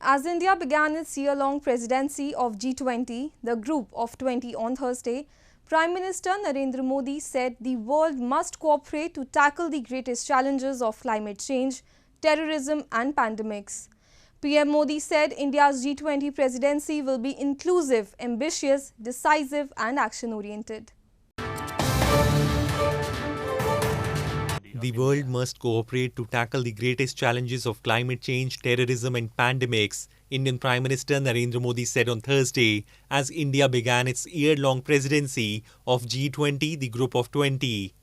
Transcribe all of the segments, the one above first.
As India began its year-long presidency of G20-the Group of 20 on Thursday, Prime Minister Narendra Modi said the world must cooperate to tackle the greatest challenges of climate change, terrorism and pandemics. PM Modi said India's G20 presidency will be inclusive, ambitious, decisive and action-oriented. The world must cooperate to tackle the greatest challenges of climate change, terrorism and pandemics, Indian Prime Minister Narendra Modi said on Thursday as India began its year-long presidency of G20, the Group of 20.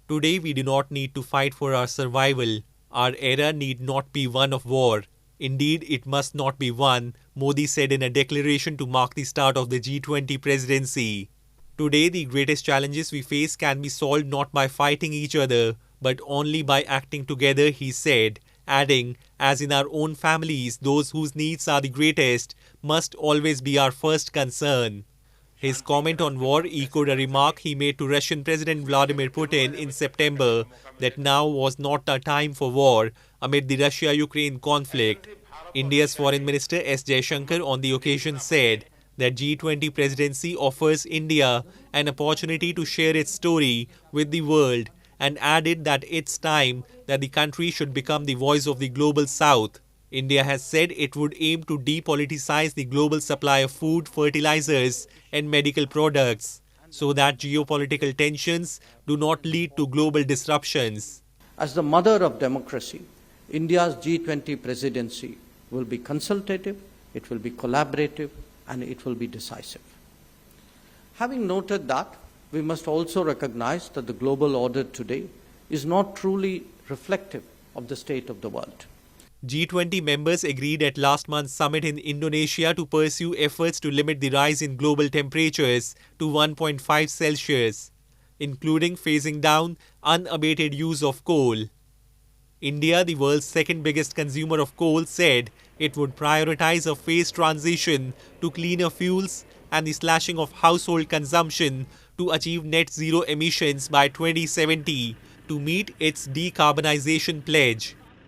Today we do not need to fight for our survival. Our era need not be one of war. Indeed, it must not be one, Modi said in a declaration to mark the start of the G20 presidency. Today, the greatest challenges we face can be solved not by fighting each other, but only by acting together, he said, adding, as in our own families, those whose needs are the greatest must always be our first concern. His comment on war echoed a remark he made to Russian President Vladimir Putin in September that now was not the time for war amid the Russia-Ukraine conflict. India's Foreign Minister S. Jaishankar on the occasion said that G20 presidency offers India an opportunity to share its story with the world and added that it's time that the country should become the voice of the global south. India has said it would aim to depoliticize the global supply of food, fertilizers and medical products so that geopolitical tensions do not lead to global disruptions. As the mother of democracy, India's G20 presidency will be consultative, it will be collaborative, and it will be decisive. Having noted that, we must also recognize that the global order today is not truly reflective of the state of the world. G20 members agreed at last month's summit in Indonesia to pursue efforts to limit the rise in global temperatures to 1.5 Celsius, including phasing down unabated use of coal. India, the world's second biggest consumer of coal, said it would prioritize a phased transition to cleaner fuels and the slashing of household consumption to achieve net zero emissions by 2070 to meet its decarbonization pledge.